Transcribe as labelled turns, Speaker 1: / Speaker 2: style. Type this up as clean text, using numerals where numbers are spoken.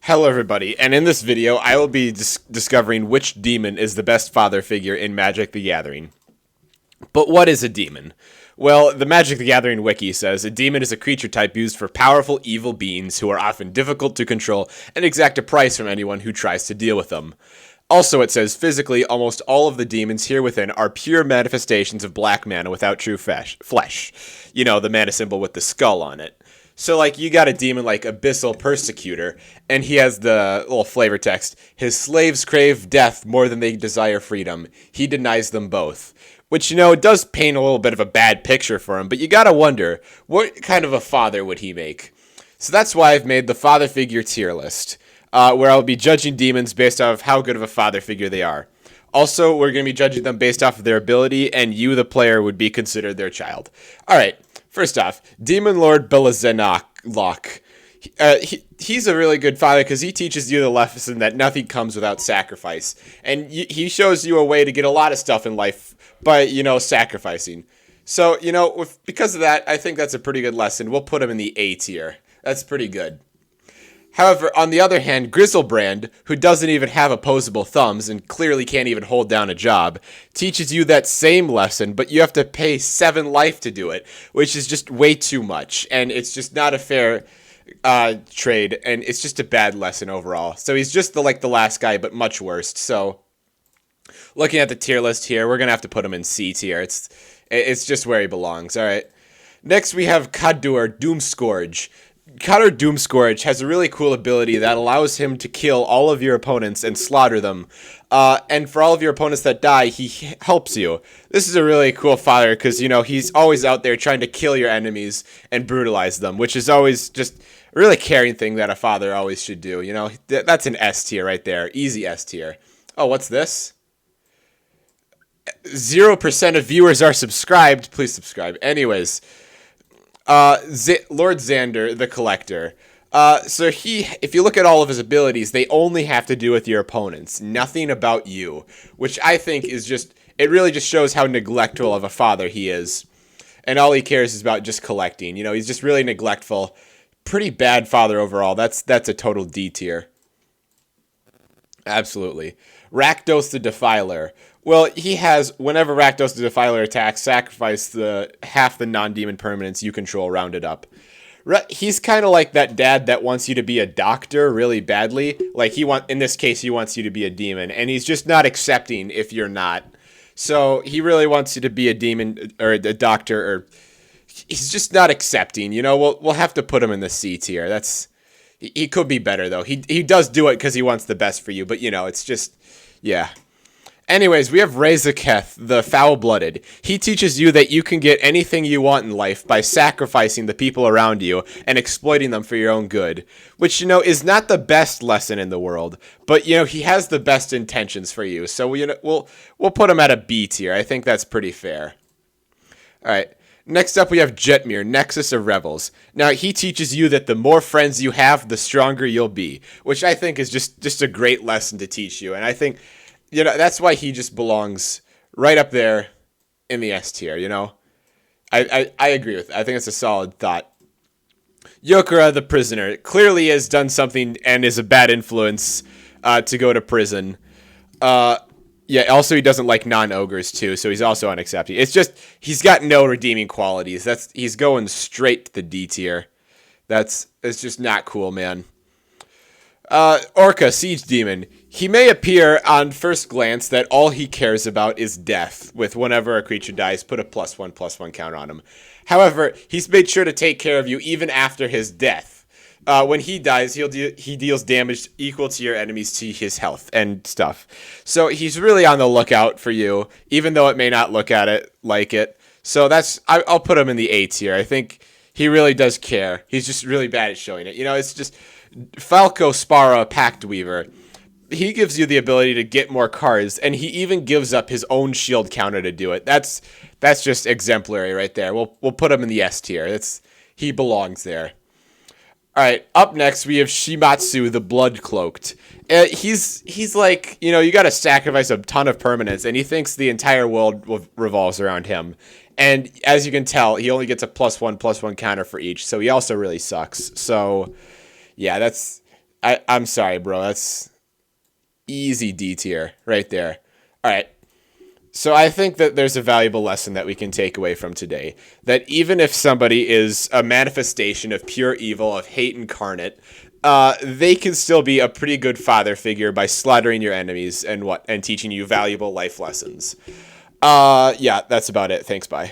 Speaker 1: Hello everybody, and in this video I will be discovering which demon is the best father figure in Magic the Gathering. But what is a demon? Well, the Magic the Gathering wiki says a demon is a creature type used for powerful evil beings who are often difficult to control and exact a price from anyone who tries to deal with them. Also, it says physically almost all of the demons here within are pure manifestations of black mana without true flesh. You know, the mana symbol with the skull on it. So, like, you got a demon like Abyssal Persecutor, and he has the little flavor text, his slaves crave death more than they desire freedom. He denies them both. Which, you know, it does paint a little bit of a bad picture for him, but you gotta wonder, what kind of a father would he make? So that's why I've made the father figure tier list, where I'll be judging demons based off of how good of a father figure they are. Also, we're going to be judging them based off of their ability, and you, the player, would be considered their child. Alright. First off, Demon Lord Bellazanak Lock. He's a really good father because he teaches you the lesson that nothing comes without sacrifice. And he shows you a way to get a lot of stuff in life by, you know, sacrificing. So, you know, because of that, I think that's a pretty good lesson. We'll put him in the A tier. That's pretty good. However, on the other hand, Grizzlebrand, who doesn't even have opposable thumbs and clearly can't even hold down a job, teaches you that same lesson, but you have to pay 7 life to do it, which is just way too much, and it's just not a fair trade, and it's just a bad lesson overall. So he's just the last guy, but much worse. So, looking at the tier list here, we're gonna have to put him in C tier. It's just where he belongs. All right. Next, we have Cadduer Doomscourge. Cadduer Doomscourge has a really cool ability that allows him to kill all of your opponents and slaughter them. And for all of your opponents that die, he helps you. This is a really cool father because, you know, he's always out there trying to kill your enemies and brutalize them, which is always just a really caring thing that a father always should do. You know, that's an S tier right there. Easy S tier. Oh, what's this? 0% of viewers are subscribed. Please subscribe. Anyways. Lord Zander, the Collector. So if you look at all of his abilities, they only have to do with your opponents. Nothing about you. Which I think is it really just shows how neglectful of a father he is. And all he cares is about just collecting. You know, he's just really neglectful. Pretty bad father overall. That's a total D tier. Absolutely. Rakdos the Defiler. Well, he has, whenever Rakdos the Defiler attacks, sacrifice half the non-demon permanents you control rounded up. He's kind of like that dad that wants you to be a doctor really badly. Like, in this case, he wants you to be a demon, and he's just not accepting if you're not. So, he really wants you to be a demon, or a doctor, or he's just not accepting. You know, we'll have to put him in the C tier. He could be better, though. He does do it because he wants the best for you, but, you know, it's just, yeah. Anyways, we have Razakath, the Foul-Blooded. He teaches you that you can get anything you want in life by sacrificing the people around you and exploiting them for your own good. Which, you know, is not the best lesson in the world. But, you know, he has the best intentions for you. So, we'll put him at a B tier. I think that's pretty fair. Alright. Next up, we have Jetmir, Nexus of Rebels. Now, he teaches you that the more friends you have, the stronger you'll be. Which I think is just a great lesson to teach you. And I think, you know, that's why he just belongs right up there in the S tier, you know? I agree with it. I think it's a solid thought. Yokara the Prisoner clearly has done something and is a bad influence to go to prison. Yeah, also he doesn't like non-ogres too, so he's also unaccepting. It's just, he's got no redeeming qualities. He's going straight to the D tier. It's just not cool, man. Orca, Siege Demon. He may appear on first glance that all he cares about is death, with whenever a creature dies, put a +1/+1 counter on him. However, he's made sure to take care of you even after his death. When he dies, he deals damage equal to your enemies to his health and stuff. So he's really on the lookout for you, even though it may not look at it like it. So I'll put him in the A tier. I think he really does care. He's just really bad at showing it. You know, it's just Falco Sparra, Pact Weaver. He gives you the ability to get more cards, and he even gives up his own shield counter to do it. That's just exemplary right there. We'll put him in the S tier. He belongs there. All right, up next we have Shimatsu, the Blood Cloaked. He's like, you know, you got to sacrifice a ton of permanents, and he thinks the entire world revolves around him. And as you can tell, he only gets a +1/+1 counter for each, so he also really sucks. So, yeah, I'm sorry, bro. That's easy D tier right there. All right. So I think that there's a valuable lesson that we can take away from today. That even if somebody is a manifestation of pure evil, of hate incarnate, they can still be a pretty good father figure by slaughtering your enemies and teaching you valuable life lessons. Yeah, that's about it. Thanks, bye.